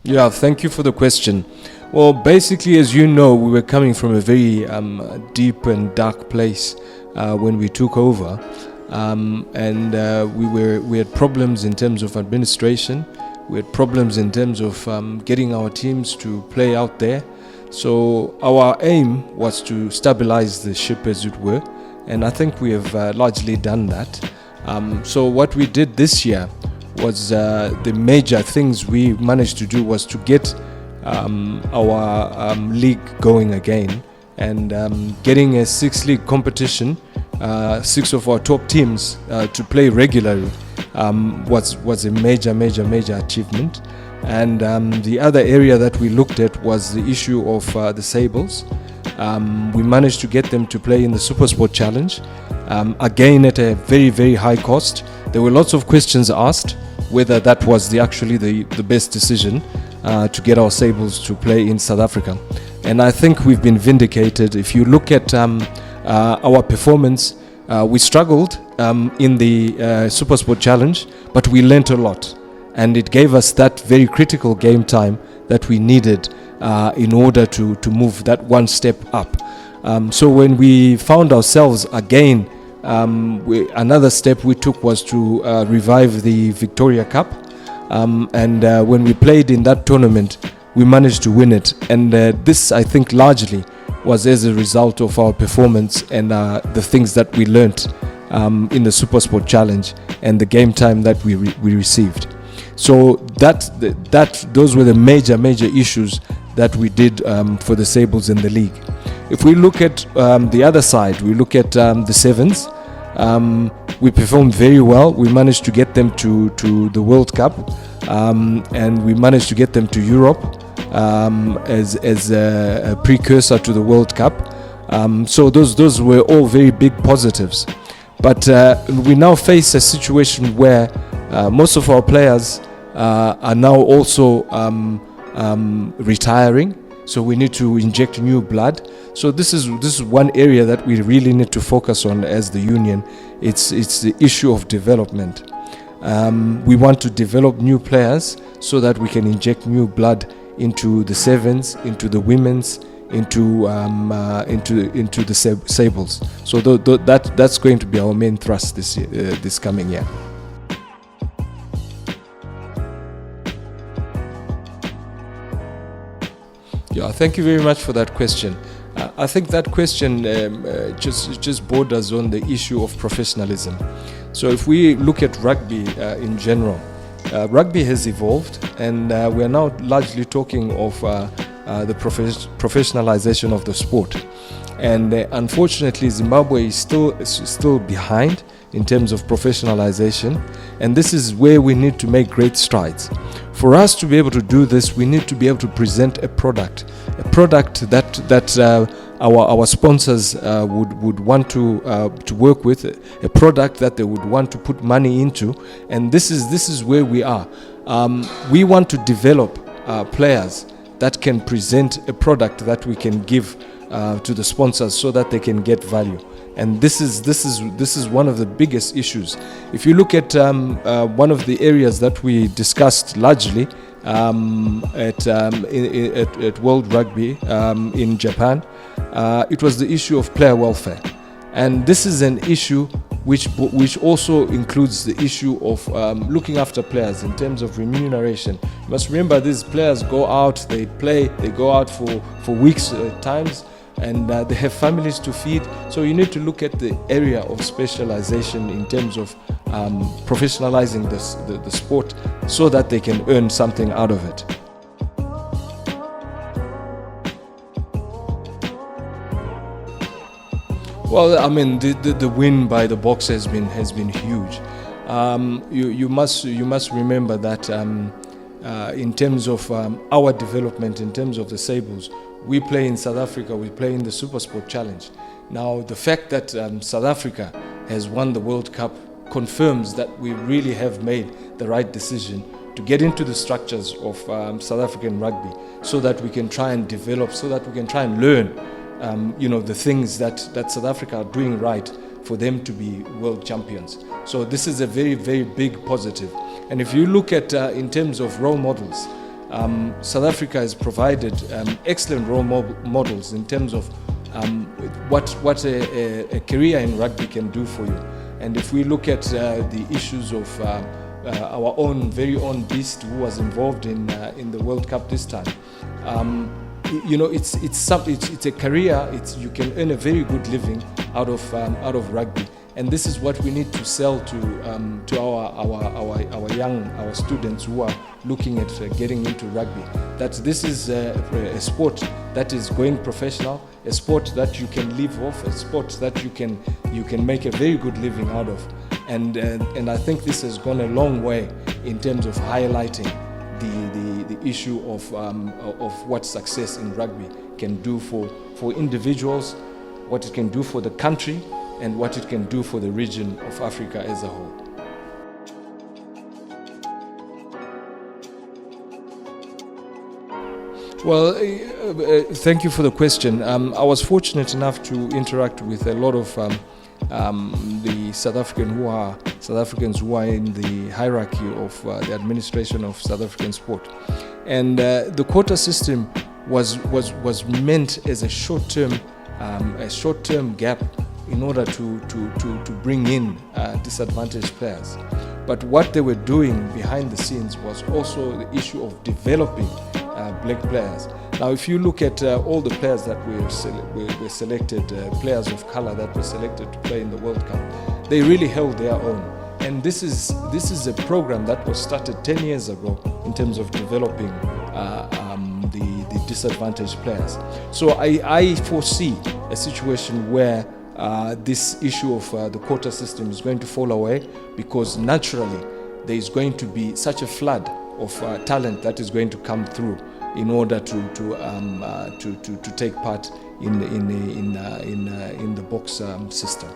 Yeah, thank you for the question. Well, basically, as you know, we were coming from a very deep and dark place when we took over, and we had problems in terms of administration. We had problems in terms of getting our teams to play out there. So our aim was to stabilize the ship, as it were, and I think we have largely done that. So what we did this year was the major things we managed to do was to get our league going again, and getting a 6-league competition, 6 of our top teams to play regularly was a major achievement. And the other area that we looked at was the issue of the Sables. We managed to get them to play in the SuperSport Challenge, again at a very high cost. There were lots of questions asked whether that was actually the best decision to get our Sables to play in South Africa. And I think we've been vindicated. If you look at our performance, we struggled in the SuperSport Challenge, but we learnt a lot. And it gave us that very critical game time that we needed in order to move that one step up. So when we found ourselves again, another step we took was to revive the Victoria Cup. And when we played in that tournament, we managed to win it. And this, I think, largely was as a result of our performance and the things that we learnt in the SuperSport Challenge and the game time that we received. So those were the major issues that we did for the Sables in the league. If we look at the other side, we look at the Sevens. We performed very well. We managed to get them to the World Cup, and we managed to get them to Europe as a precursor to the World Cup. So those were all very big positives. But we now face a situation where most of our players are now also retiring, so we need to inject new blood. So this is one area that we really need to focus on as the union. It's the issue of development. We want to develop new players so that we can inject new blood into the Sevens, into the women's, into the Sables. So that's going to be our main thrust this coming year. Yeah, thank you very much for that question. I think that question just borders on the issue of professionalism. So if we look at rugby in general, rugby has evolved, and we are now largely talking of the professionalization of the sport. And unfortunately, Zimbabwe is still behind in terms of professionalization, and this is where we need to make great strides. For us to be able to do this, we need to be able to present a product that our sponsors would want to work with, a product that they would want to put money into, and this is where we are. We want to develop players that can present a product that we can give to the sponsors so that they can get value. And this is one of the biggest issues. If you look at one of the areas that we discussed largely at World Rugby in Japan, it was the issue of player welfare. And this is an issue which also includes the issue of looking after players in terms of remuneration. You must remember, these players go out, they play, they go out for weeks at times, and they have families to feed. So you need to look at the area of specialization in terms of professionalizing the sport so that they can earn something out of it. Well, I mean, the win by the Boks has been huge. You must remember that in terms of our development, in terms of the Sables, we play in South Africa, we play in the SuperSport Challenge. Now, the fact that South Africa has won the World Cup confirms that we really have made the right decision to get into the structures of South African rugby so that we can try and develop, so that we can try and learn the things that South Africa are doing right for them to be world champions. So this is a very, very big positive. And if you look at in terms of role models, South Africa has provided excellent role models in terms of what a career in rugby can do for you. And if we look at the issues of our own very own beast who was involved in the World Cup this time, it's a career. You can earn a very good living out of rugby, and this is what we need to sell to our students who are looking at getting into rugby. That this is a sport that is going professional, a sport that you can live off, a sport that you can make a very good living out of, and I think this has gone a long way in terms of highlighting the issue of what success in rugby can do for individuals, what it can do for the country, and what it can do for the region of Africa as a whole. Well, thank you for the question. I was fortunate enough to interact with a lot of the South Africans who are in the hierarchy of the administration of South African sport, and the quota system was meant as a short-term gap in order to bring in disadvantaged players. But what they were doing behind the scenes was also the issue of developing black players. Now, if you look at all the players that were selected, players of color that were selected to play in the World Cup, they really held their own. And this is a program that was started 10 years ago in terms of developing the disadvantaged players. So I foresee a situation where this issue of the quota system is going to fall away, because naturally there is going to be such a flood of talent that is going to come through in order to take part in the Boks system.